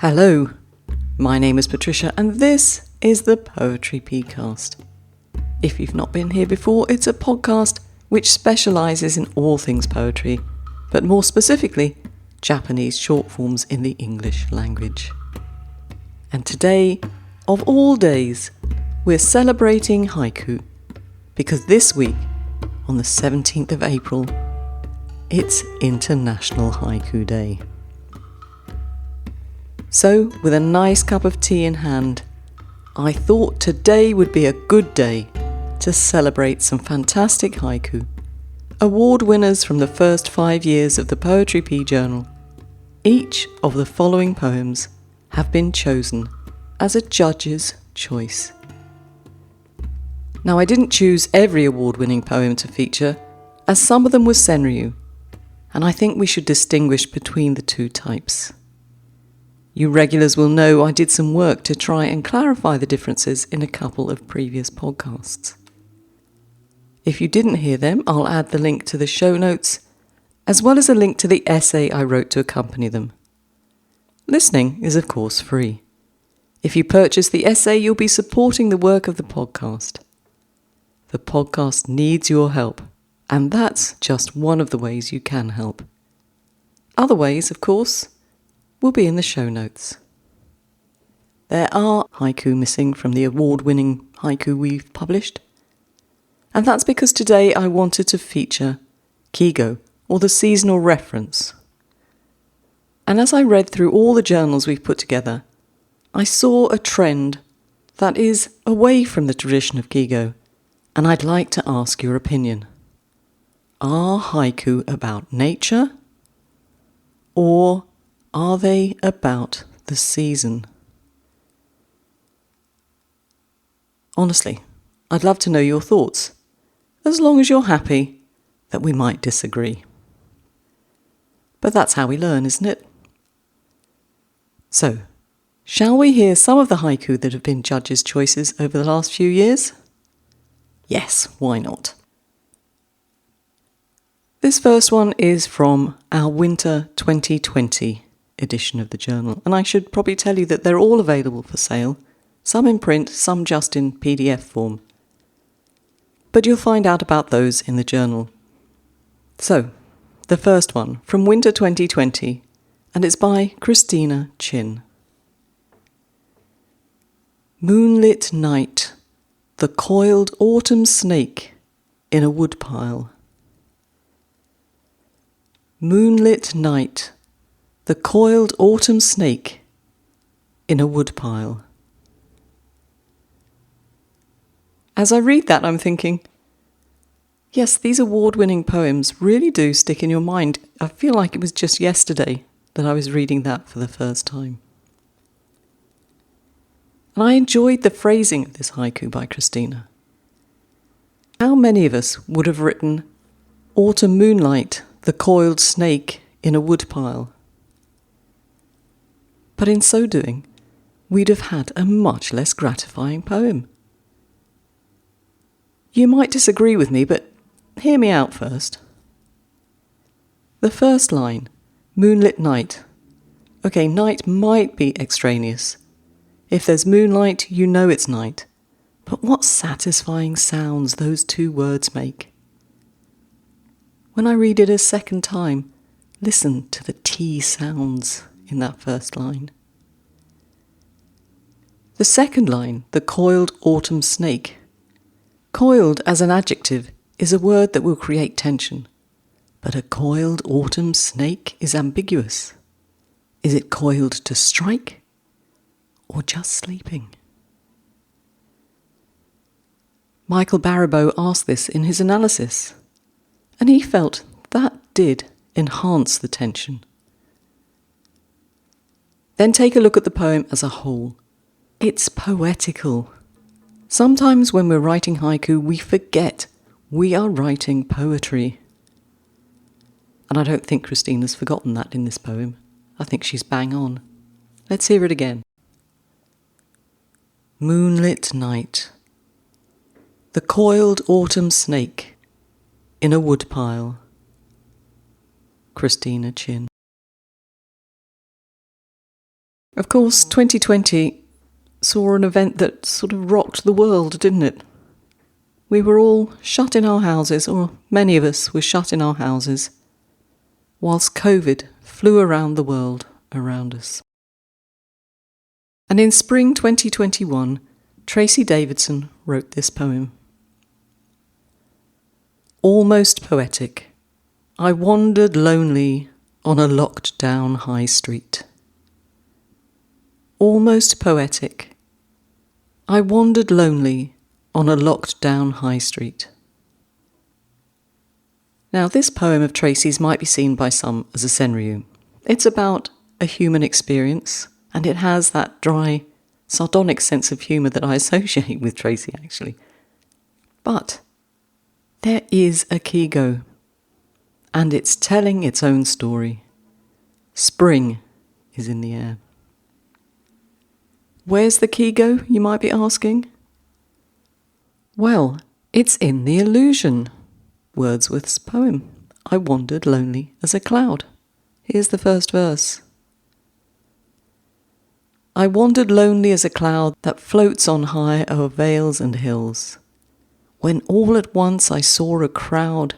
Hello, my name is Patricia and this is the Poetry Pcast. If you've not been here before, it's a podcast which specialises in all things poetry, but more specifically, Japanese short forms in the English language. And today, of all days, we're celebrating haiku, because this week, on the 17th of April, it's International Haiku Day. So, with a nice cup of tea in hand, I thought today would be a good day to celebrate some fantastic haiku, award winners from the first 5 years of the Poetry P Journal. Each of the following poems have been chosen as a judge's choice. Now, I didn't choose every award-winning poem to feature, as some of them were senryu, and I think we should distinguish between the two types. You regulars will know I did some work to try and clarify the differences in a couple of previous podcasts. If you didn't hear them, I'll add the link to the show notes, as well as a link to the essay I wrote to accompany them. Listening is of course free. If you purchase the essay, you'll be supporting the work of the podcast. The podcast needs your help, and that's just one of the ways you can help. Other ways, of course, will be in the show notes. There are haiku missing from the award-winning haiku we've published, and that's because today I wanted to feature Kigo, or the seasonal reference. And as I read through all the journals we've put together, I saw a trend that is away from the tradition of Kigo, and I'd like to ask your opinion. Are haiku about nature, or are they about the season? Honestly, I'd love to know your thoughts, as long as you're happy that we might disagree. But that's how we learn, isn't it? So, shall we hear some of the haiku that have been judges' choices over the last few years? Yes, why not? This first one is from our Winter 2020 edition of the journal, and I should probably tell you that they're all available for sale, some in print, some just in PDF form. But you'll find out about those in the journal. So, the first one from Winter 2020, and it's by Christina Chin. Moonlit night, the coiled autumn snake in a woodpile. Moonlit night, the coiled autumn snake in a woodpile. As I read that, I'm thinking, yes, these award-winning poems really do stick in your mind. I feel like it was just yesterday that I was reading that for the first time. And I enjoyed the phrasing of this haiku by Christina. How many of us would have written, autumn moonlight, the coiled snake in a woodpile? But in so doing, we'd have had a much less gratifying poem. You might disagree with me, but hear me out first. The first line, moonlit night. Okay, night might be extraneous. If there's moonlight, you know it's night. But what satisfying sounds those two words make. When I read it a second time, listen to the T sounds in that first line. The second line, the coiled autumn snake. Coiled as an adjective is a word that will create tension, but a coiled autumn snake is ambiguous. Is it coiled to strike, or just sleeping? Michael Baribeau asked this in his analysis, and he felt that did enhance the tension. Then take a look at the poem as a whole. It's poetical. Sometimes when we're writing haiku, we forget we are writing poetry. And I don't think Christina's forgotten that in this poem. I think she's bang on. Let's hear it again. Moonlit night, the coiled autumn snake in a woodpile. Christina Chin. Of course, 2020 saw an event that sort of rocked the world, didn't it? We were all shut in our houses, or many of us were shut in our houses, whilst COVID flew around the world around us. And in spring 2021, Tracy Davidson wrote this poem. Almost poetic, I wandered lonely on a locked down high street. Almost poetic, I wandered lonely on a locked down high street. Now, this poem of Tracy's might be seen by some as a senryu. It's about a human experience, and it has that dry, sardonic sense of humour that I associate with Tracy, actually. But there is a kigo, and it's telling its own story. Spring is in the air. Where's the kigo, you might be asking? Well, it's in the illusion. Wordsworth's poem, I wandered lonely as a cloud. Here's the first verse. I wandered lonely as a cloud that floats on high o'er vales and hills, when all at once I saw a crowd,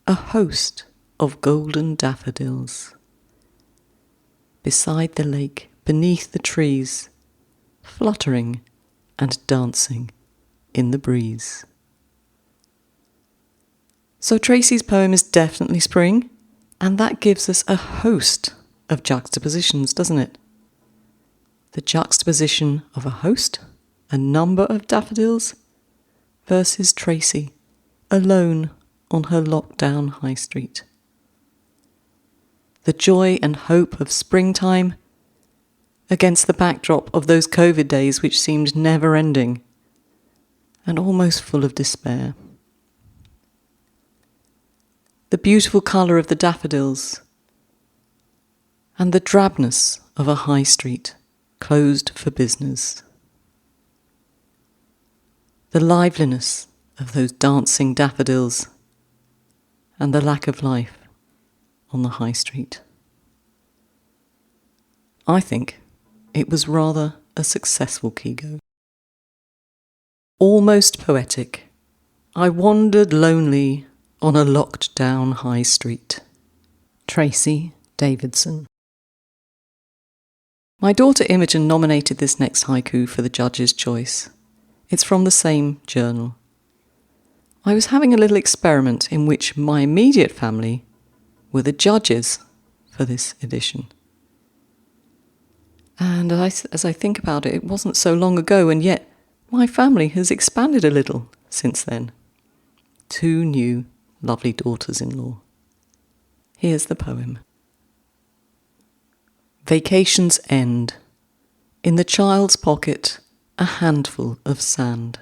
a host of golden daffodils. Beside the lake, beneath the trees, fluttering and dancing in the breeze. So Tracy's poem is definitely spring, and that gives us a host of juxtapositions, doesn't it? The juxtaposition of a host, a number of daffodils, versus Tracy, alone on her lockdown high street. The joy and hope of springtime against the backdrop of those COVID days which seemed never-ending and almost full of despair. The beautiful colour of the daffodils and the drabness of a high street closed for business. The liveliness of those dancing daffodils and the lack of life on the high street. I think it was rather a successful kigo. Almost poetic, I wandered lonely on a locked down high street. Tracy Davidson. My daughter Imogen nominated this next haiku for the judge's choice. It's from the same journal. I was having a little experiment in which my immediate family were the judges for this edition. And as I think about it, it wasn't so long ago, and yet my family has expanded a little since then. 2 new lovely daughters-in-law. Here's the poem. Vacations end. In the child's pocket, a handful of sand.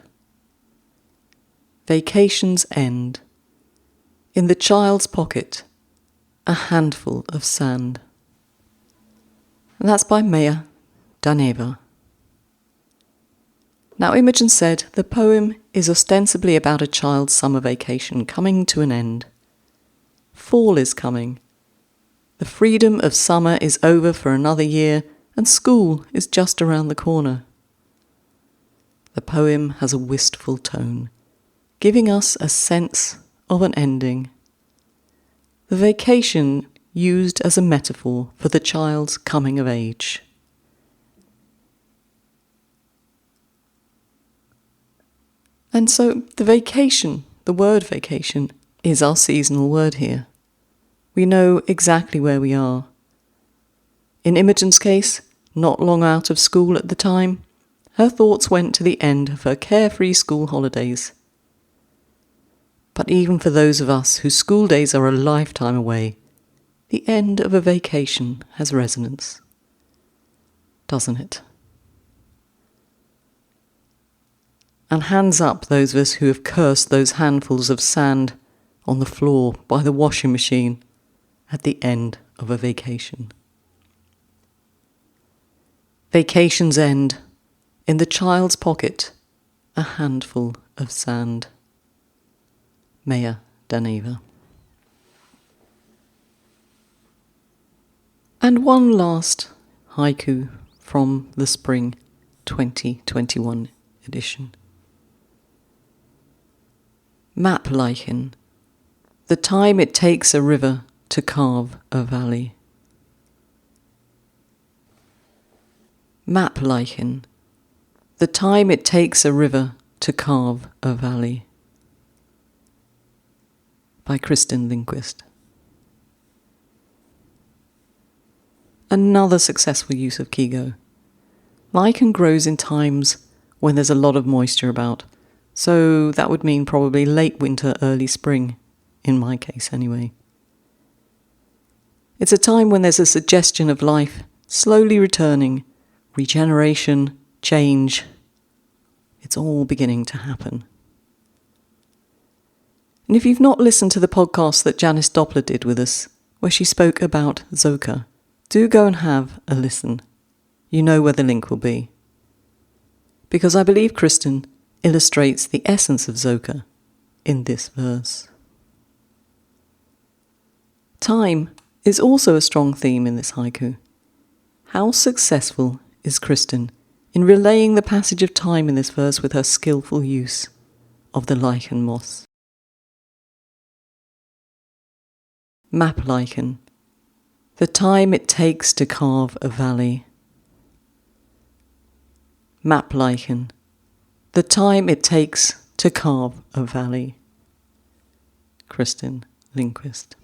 Vacations end. In the child's pocket, a handful of sand. And that's by Maya Daneva. Now, Imogen said the poem is ostensibly about a child's summer vacation coming to an end. Fall is coming. The freedom of summer is over for another year, and school is just around the corner. The poem has a wistful tone, giving us a sense of an ending. The vacation used as a metaphor for the child's coming of age. And so the vacation, the word vacation, is our seasonal word here. We know exactly where we are. In Imogen's case, not long out of school at the time, her thoughts went to the end of her carefree school holidays. But even for those of us whose school days are a lifetime away, the end of a vacation has resonance, doesn't it? And hands up those of us who have cursed those handfuls of sand on the floor by the washing machine at the end of a vacation. Vacations end. In the child's pocket, a handful of sand. Maya Daneva. And one last haiku from the Spring 2021 edition. Map lichen, the time it takes a river to carve a valley. Map lichen, the time it takes a river to carve a valley. By Kristen Lindquist. Another successful use of Kigo. Lichen grows in times when there's a lot of moisture about, so that would mean probably late winter, early spring, in my case anyway. It's a time when there's a suggestion of life slowly returning, regeneration, change. It's all beginning to happen. And if you've not listened to the podcast that Janice Doppler did with us, where she spoke about Zoka, do go and have a listen. You know where the link will be. Because I believe Kristen illustrates the essence of Zoka in this verse. Time is also a strong theme in this haiku. How successful is Kristen in relaying the passage of time in this verse with her skillful use of the lichen moss? Map lichen, the time it takes to carve a valley. Map lichen, the time it takes to carve a valley. Kristen Lindquist.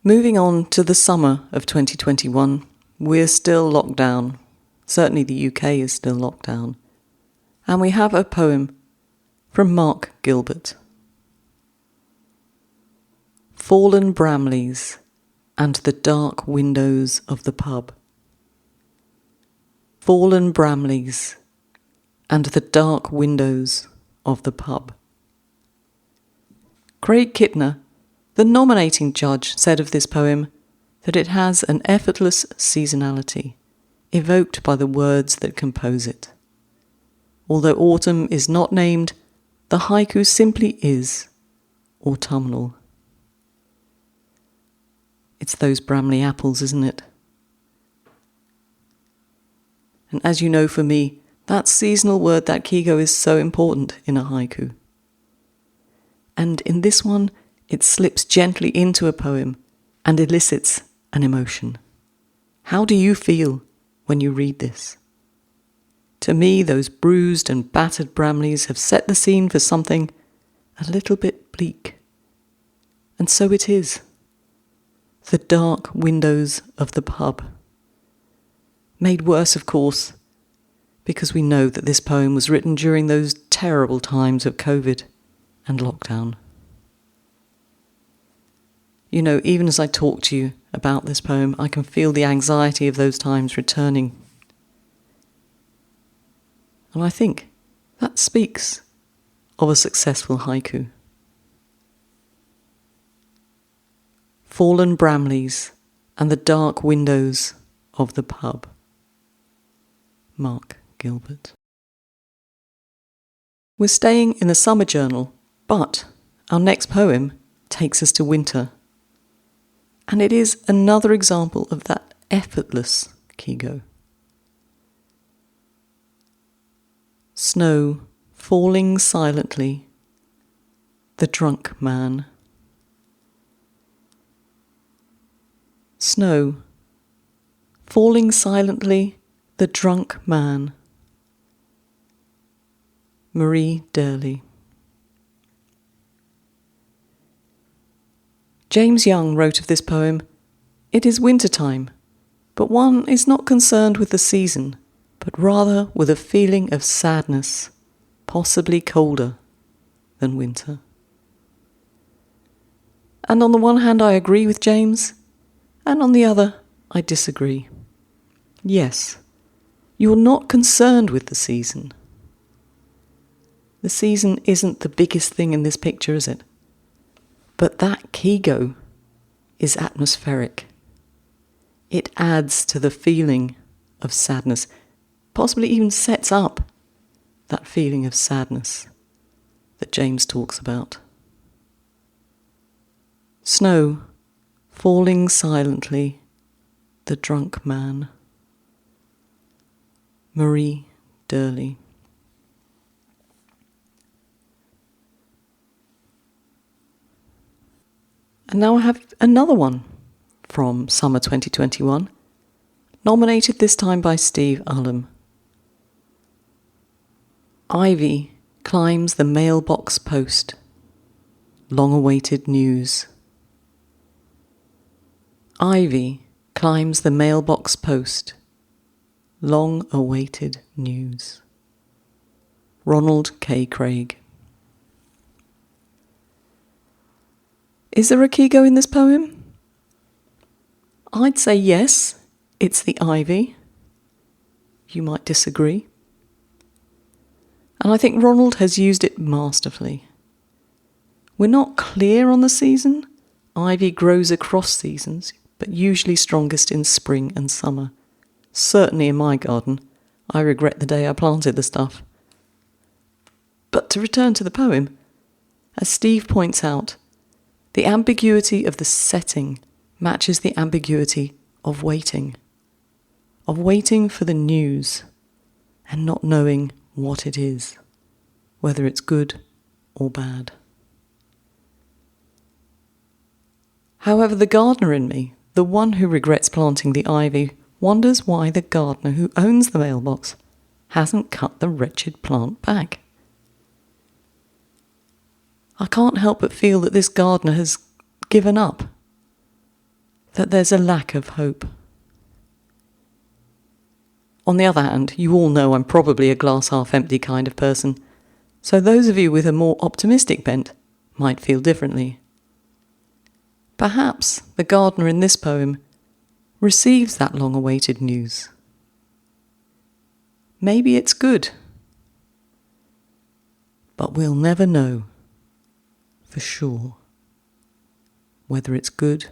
Moving on to the summer of 2021, we're still locked down. Certainly the UK is still locked down. And we have a poem from Mark Gilbert. Fallen Bramleys and the dark windows of the pub. Fallen Bramleys and the dark windows of the pub. Craig Kittner, the nominating judge, said of this poem that it has an effortless seasonality evoked by the words that compose it. Although autumn is not named, the haiku simply is autumnal. It's those Bramley apples, isn't it? And as you know, for me, that seasonal word, that kigo, is so important in a haiku. And in this one, it slips gently into a poem and elicits an emotion. How do you feel when you read this? To me, those bruised and battered Bramleys have set the scene for something a little bit bleak. And so it is. The dark windows of the pub. Made worse, of course, because we know that this poem was written during those terrible times of COVID and lockdown. You know, even as I talk to you about this poem, I can feel the anxiety of those times returning. And I think that speaks of a successful haiku. Fallen Bramleys and the dark windows of the pub. Mark Gilbert. We're staying in the summer journal, but our next poem takes us to winter. And it is another example of that effortless kigo. Snow falling silently, the drunk man. Snow falling silently, the drunk man. Marie Durley. James Young wrote of this poem, "It is winter time, but one is not concerned with the season, but rather with a feeling of sadness, possibly colder than winter." And on the one hand, I agree with James, and on the other, I disagree. Yes, you're not concerned with the season. The season isn't the biggest thing in this picture, is it? But that kigo is atmospheric. It adds to the feeling of sadness, possibly even sets up that feeling of sadness that James talks about. Snow falling silently, the Drunk Man. Marie Durley. And now I have another one from summer 2021, nominated this time by Steve Ullum. Ivy climbs the mailbox post. Long-awaited news. Ivy climbs the mailbox post. Long-awaited news. Ronald K. Craig. Is there a Kigo in this poem? I'd say yes, it's the ivy. You might disagree. And I think Ronald has used it masterfully. We're not clear on the season. Ivy grows across seasons, but usually strongest in spring and summer. Certainly in my garden. I regret the day I planted the stuff. But to return to the poem, as Steve points out, the ambiguity of the setting matches the ambiguity of waiting for the news and not knowing what it is, whether it's good or bad. However, the gardener in me, the one who regrets planting the ivy, wonders why the gardener who owns the mailbox hasn't cut the wretched plant back. I can't help but feel that this gardener has given up, that there's a lack of hope. On the other hand, you all know I'm probably a glass half empty kind of person, so those of you with a more optimistic bent might feel differently. Perhaps the gardener in this poem receives that long-awaited news. Maybe it's good, but we'll never know for sure whether it's good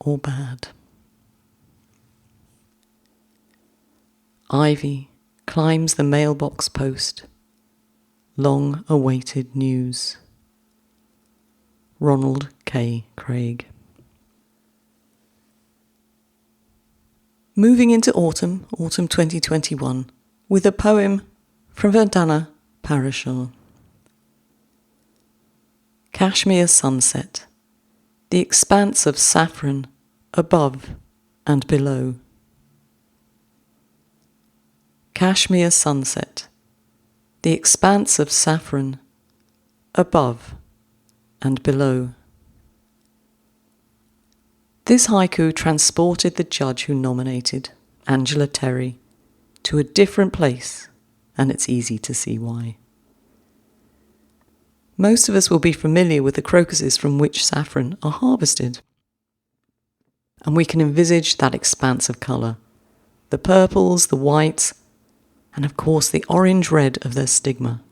or bad. Ivy climbs the mailbox post. Long-awaited news. Ronald K. Craig. Moving into autumn 2021, with a poem from Vandana Parashar. Kashmir sunset, the expanse of saffron above and below. Kashmir sunset, the expanse of saffron above and below. This haiku transported the judge who nominated, Angela Terry, to a different place, and it's easy to see why. Most of us will be familiar with the crocuses from which saffron are harvested. And we can envisage that expanse of colour, the purples, the whites, and of course the orange-red of their stigma.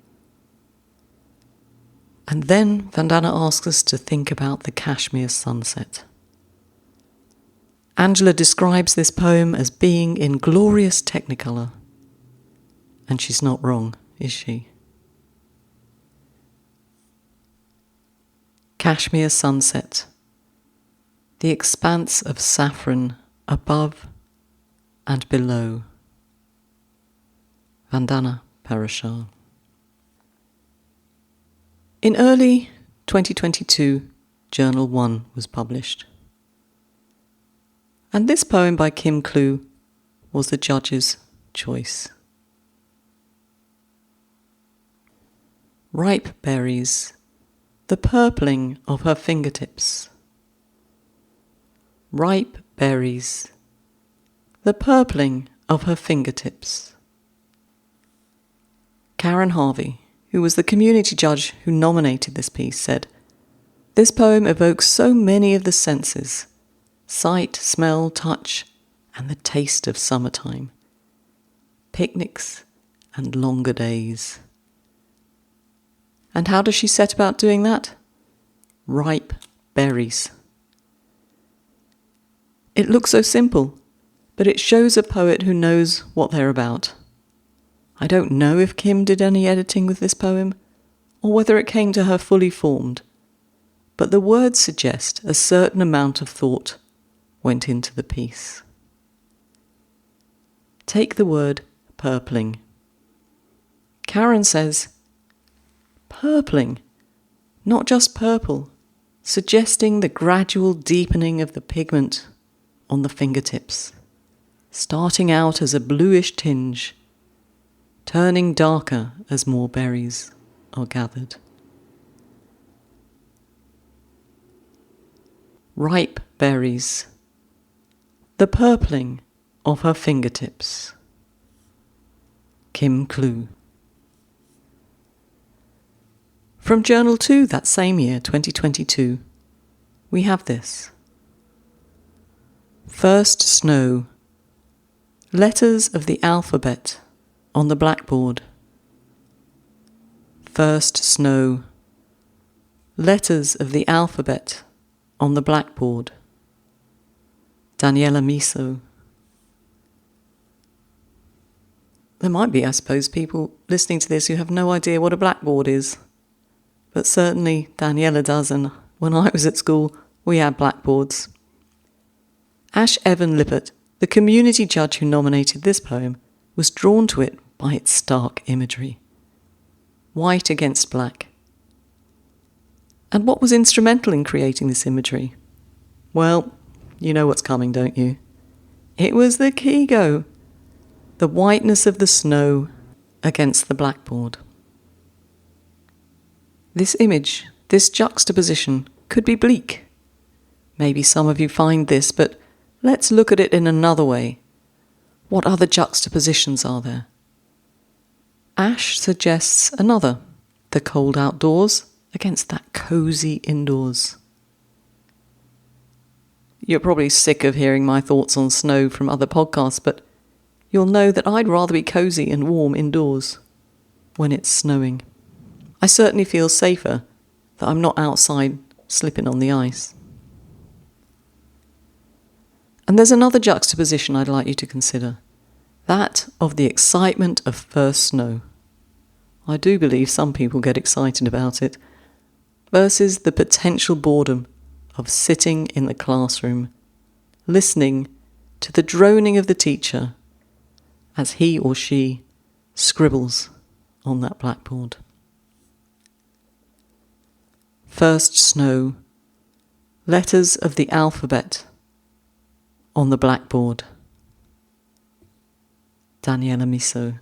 And then Vandana asks us to think about the Kashmir sunset. Angela describes this poem as being in glorious technicolor. And she's not wrong, is she? Kashmir sunset, the expanse of saffron above and below. Vandana Parashar. In early 2022, Journal 1 was published. And this poem by Kim Kloo was the judge's choice. Ripe berries, the purpling of her fingertips. Ripe berries, the purpling of her fingertips. Karen Harvey, who was the community judge who nominated this piece, said, "This poem evokes so many of the senses, sight, smell, touch, and the taste of summertime. Picnics and longer days." And how does she set about doing that? Ripe berries. It looks so simple, but it shows a poet who knows what they're about. I don't know if Kim did any editing with this poem, or whether it came to her fully formed, but the words suggest a certain amount of thought went into the piece. Take the word purpling. Karen says, purpling, not just purple, suggesting the gradual deepening of the pigment on the fingertips, starting out as a bluish tinge, turning darker as more berries are gathered. Ripe berries, the purpling of her fingertips. Kim Clue. From Journal 2 that same year, 2022, we have this. First snow. Letters of the alphabet on the blackboard. First snow. Letters of the alphabet on the blackboard. Daniela Miso. There might be, I suppose, people listening to this who have no idea what a blackboard is. But certainly Daniela does, and when I was at school, we had blackboards. Ash Evan Lippert, the community judge who nominated this poem, was drawn to it by its stark imagery. White against black. And what was instrumental in creating this imagery? Well, you know what's coming, don't you? It was the Kigo, the whiteness of the snow against the blackboard. This image, this juxtaposition, could be bleak. Maybe some of you find this, but let's look at it in another way. What other juxtapositions are there? Ash suggests another, the cold outdoors against that cosy indoors. You're probably sick of hearing my thoughts on snow from other podcasts, but you'll know that I'd rather be cosy and warm indoors when it's snowing. I certainly feel safer that I'm not outside slipping on the ice. And there's another juxtaposition I'd like you to consider, that of the excitement of first snow. I do believe some people get excited about it, versus the potential boredom of sitting in the classroom, listening to the droning of the teacher as he or she scribbles on that blackboard. First snow, letters of the alphabet on the blackboard. Daniela Miso.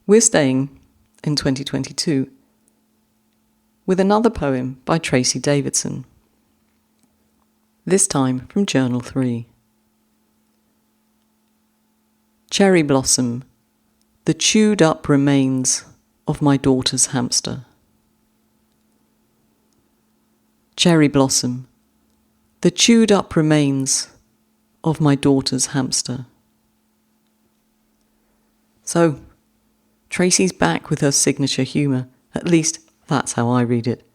We're staying in 2022 with another poem by Tracy Davidson, this time from Journal 3. Cherry blossom, the chewed up remains of my daughter's hamster. Cherry blossom, the chewed up remains of my daughter's hamster. So, Tracy's back with her signature humour, at least that's how I read it.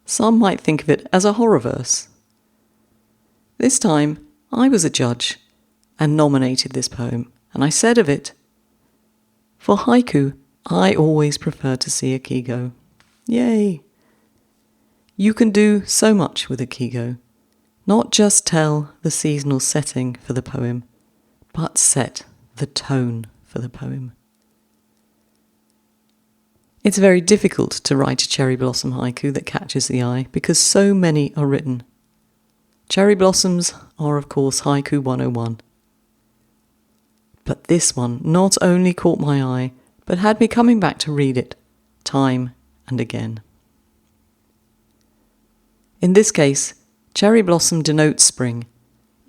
Some might think of it as a horror verse. This time, I was a judge and nominated this poem, and I said of it, for haiku, I always prefer to see a kigo. Yay! You can do so much with a kigo. Not just tell the seasonal setting for the poem, but set the tone for the poem. It's very difficult to write a cherry blossom haiku that catches the eye because so many are written. Cherry blossoms are, of course, haiku 101. But this one not only caught my eye, but had me coming back to read it time and again. In this case, cherry blossom denotes spring,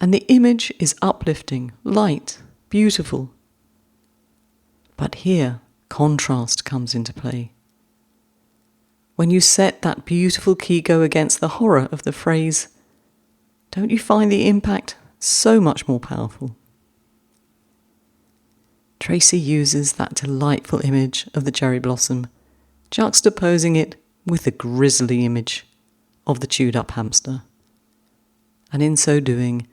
and the image is uplifting, light, beautiful. But here, contrast comes into play. When you set that beautiful kigo against the horror of the phrase, don't you find the impact so much more powerful? Tracy uses that delightful image of the cherry blossom, juxtaposing it with the grisly image of the chewed-up hamster. And in so doing,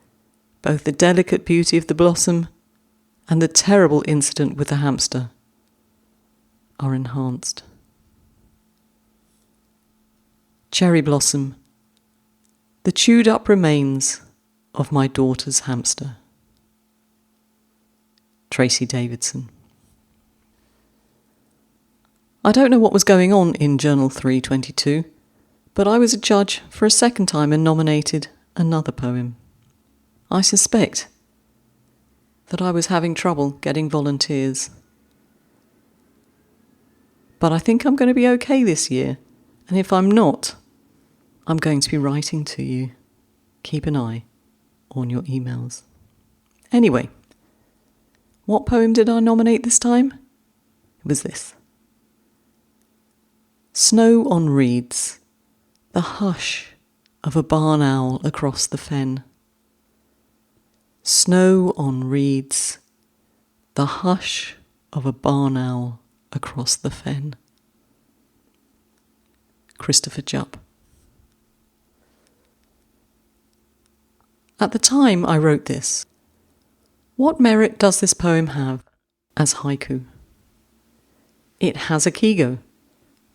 both the delicate beauty of the blossom and the terrible incident with the hamster are enhanced. Cherry blossom, The chewed up remains of my daughter's hamster. Tracy Davidson. I don't know what was going on in Journal 322, but I was a judge for a second time and nominated another poem. I suspect that I was having trouble getting volunteers. But I think I'm going to be okay this year, and if I'm not, I'm going to be writing to you. Keep an eye on your emails. Anyway, what poem did I nominate this time? It was this. Snow on reeds, the hush of a barn owl across the fen. Snow on reeds, the hush of a barn owl across the fen. Christopher Jupp. At the time I wrote this, what merit does this poem have as haiku? It has a kigo.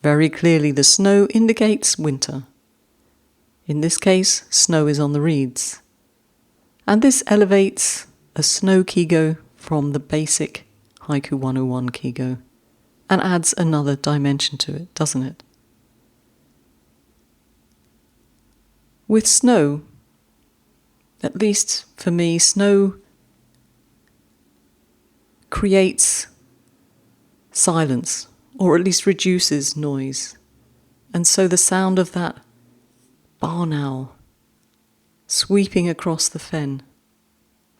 Very clearly the snow indicates winter. In this case, snow is on the reeds. And this elevates a snow kigo from the basic Haiku 101 kigo and adds another dimension to it, doesn't it? With snow, at least for me, snow creates silence, or at least reduces noise. And so the sound of that barn owl sweeping across the fen,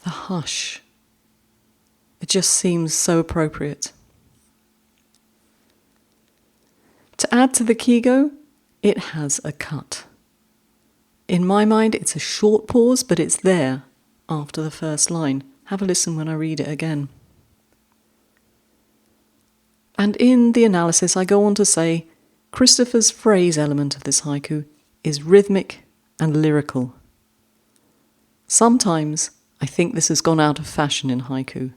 the hush, it just seems so appropriate. To add to the kigo, it has a cut. In my mind, it's a short pause, but it's there after the first line. Have a listen when I read it again. And in the analysis, I go on to say, Christopher's phrase element of this haiku is rhythmic and lyrical. Sometimes I think this has gone out of fashion in haiku.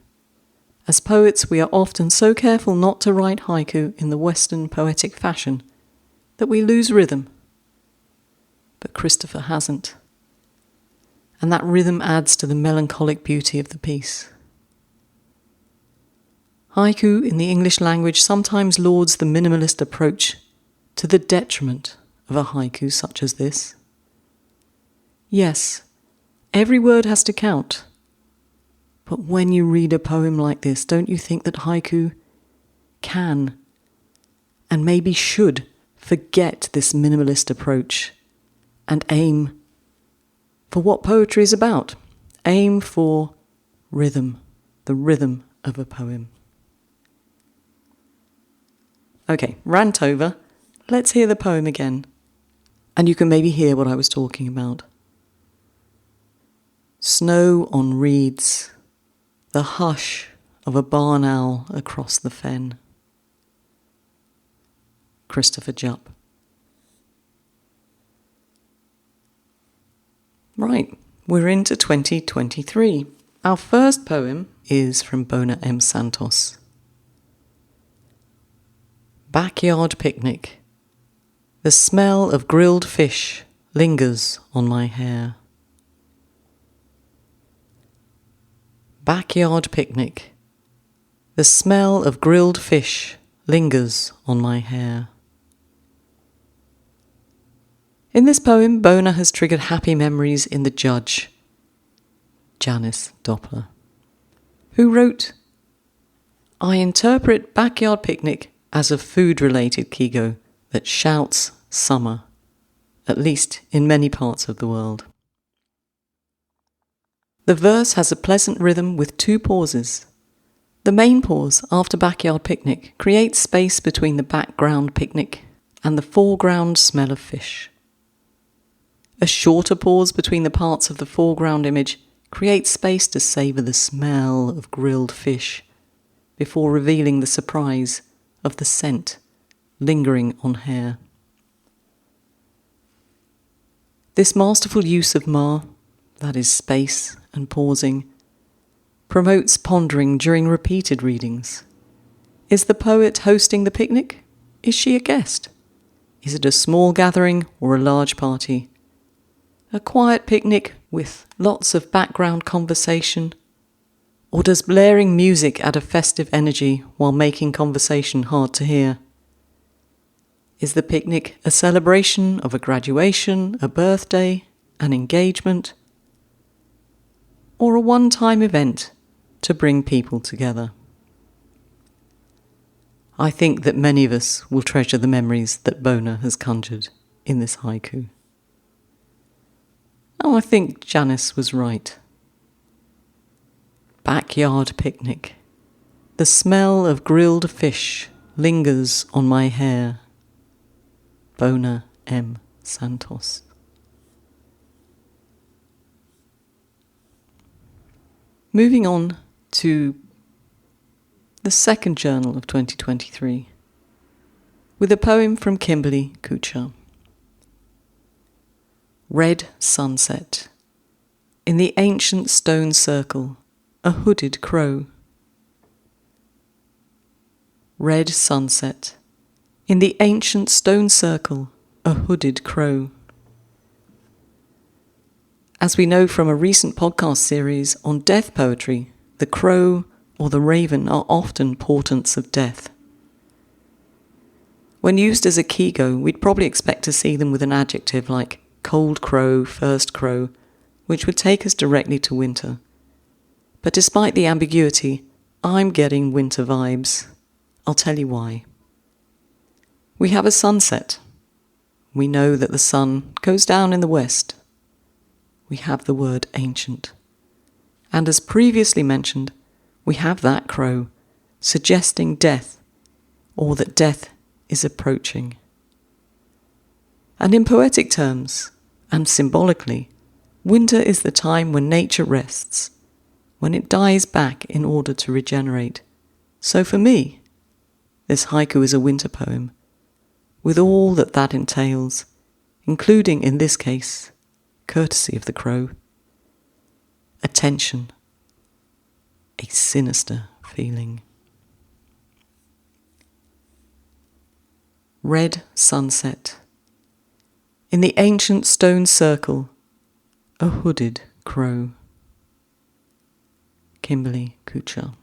As poets, we are often so careful not to write haiku in the Western poetic fashion that we lose rhythm. But Christopher hasn't. And that rhythm adds to the melancholic beauty of the piece. Haiku in the English language sometimes lauds the minimalist approach to the detriment of a haiku such as this. Yes, every word has to count. But when you read a poem like this, don't you think that haiku can and maybe should forget this minimalist approach and aim for what poetry is about? Aim for rhythm, the rhythm of a poem. Okay, rant over. Let's hear the poem again. And you can maybe hear what I was talking about. Snow on reeds, the hush of a barn owl across the fen. Christopher Jupp. Right, we're into 2023. Our first poem is from Bona M. Santos. Backyard picnic. The smell of grilled fish lingers on my hair. Backyard picnic. The smell of grilled fish lingers on my hair. In this poem, Bona has triggered happy memories in the judge, Janice Doppler, who wrote, I interpret backyard picnic as a food-related kigo that shouts summer, at least in many parts of the world. The verse has a pleasant rhythm with two pauses. The main pause after backyard picnic creates space between the background picnic and the foreground smell of fish. A shorter pause between the parts of the foreground image creates space to savour the smell of grilled fish before revealing the surprise of the scent lingering on hair. This masterful use of ma, that is space and pausing, promotes pondering during repeated readings. Is the poet hosting the picnic? Is she a guest? Is it a small gathering or a large party? A quiet picnic with lots of background conversation? Or does blaring music add a festive energy while making conversation hard to hear? Is the picnic a celebration of a graduation, a birthday, an engagement? Or a one-time event to bring people together? I think that many of us will treasure the memories that Bona has conjured in this haiku. Oh, I think Janice was right. Backyard picnic. The smell of grilled fish lingers on my hair. Bona M. Santos. Moving on to the second journal of 2023, with a poem from Kimberly Kuchar. Red sunset. In the ancient stone circle, a hooded crow. Red sunset. In the ancient stone circle, a hooded crow. As we know from a recent podcast series on death poetry, the crow or the raven are often portents of death. When used as a keygo, we'd probably expect to see them with an adjective like cold crow, first crow, which would take us directly to winter. But despite the ambiguity, I'm getting winter vibes. I'll tell you why. We have a sunset. We know that the sun goes down in the west. We have the word ancient. And as previously mentioned, we have that crow suggesting death, or that death is approaching. And in poetic terms, and symbolically, winter is the time when nature rests, when it dies back in order to regenerate. So for me, this haiku is a winter poem, with all that that entails, including, in this case, courtesy of the crow, a tension, a sinister feeling. Red sunset. In the ancient stone circle, a hooded crow. Kimberly Kuchar.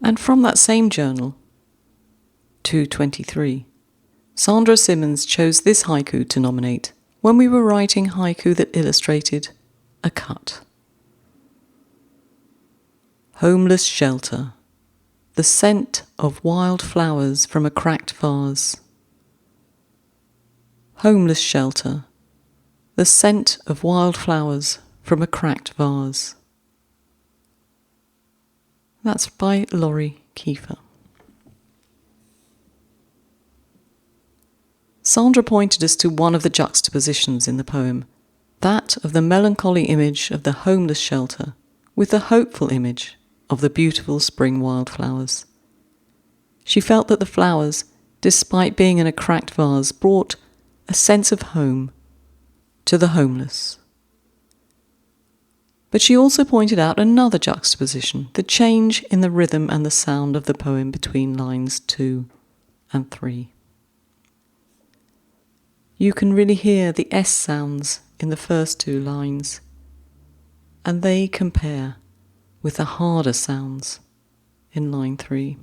And from that same journal, 223, Sandra Simmons chose this haiku to nominate when we were writing haiku that illustrated a cut. Homeless shelter, the scent of wild flowers from a cracked vase. Homeless shelter, the scent of wild flowers from a cracked vase. That's by Laurie Kiefer. Sandra pointed us to one of the juxtapositions in the poem, that of the melancholy image of the homeless shelter with the hopeful image of the beautiful spring wildflowers. She felt that the flowers, despite being in a cracked vase, brought a sense of home to the homeless. But she also pointed out another juxtaposition, the change in the rhythm and the sound of the poem between lines 2 and 3. You can really hear the S sounds in the first two lines, and they compare with the harder sounds in line 3.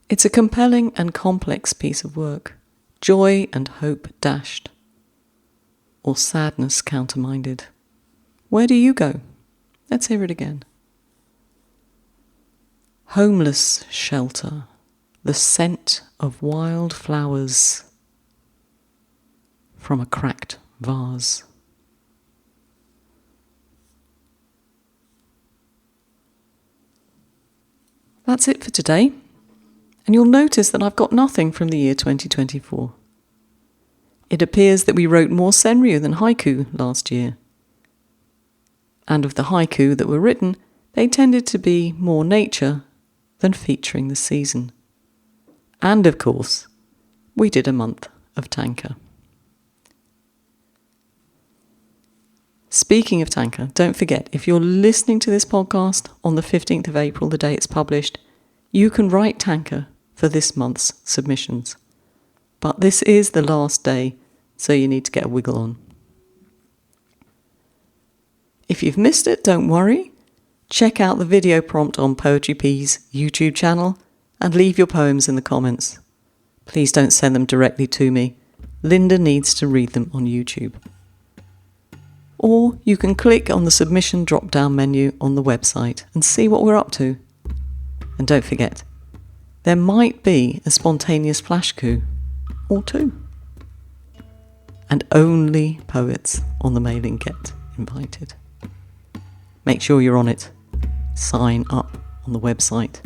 It's a compelling and complex piece of work, joy and hope dashed, or sadness counterminded. Where do you go? Let's hear it again. Homeless shelter, the scent of wild flowers from a cracked vase. That's it for today, and you'll notice that I've got nothing from the year 2024. It appears that we wrote more senryu than haiku last year. And of the haiku that were written, they tended to be more nature than featuring the season. And of course, we did a month of tanka. Speaking of tanka, don't forget, if you're listening to this podcast on the 15th of April, the day it's published, you can write tanka for this month's submissions. But this is the last day, so you need to get a wiggle on. If you've missed it, don't worry. Check out the video prompt on Poetry P's YouTube channel and leave your poems in the comments. Please don't send them directly to me. Linda needs to read them on YouTube. Or you can click on the submission drop-down menu on the website and see what we're up to. And don't forget, there might be a spontaneous flash coup or two. And only poets on the mailing get invited. Make sure you're on it. Sign up on the website.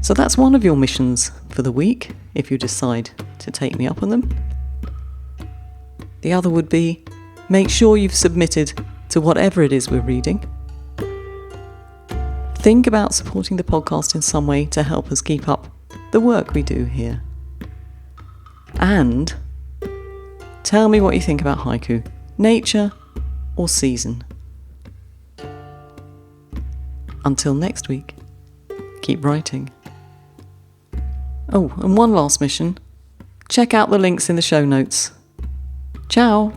So that's one of your missions for the week, if you decide to take me up on them. The other would be, make sure you've submitted to whatever it is we're reading. Think about supporting the podcast in some way to help us keep up the work we do here. And tell me what you think about haiku, nature or season. Until next week, keep writing. Oh, and one last mission. Check out the links in the show notes. Ciao!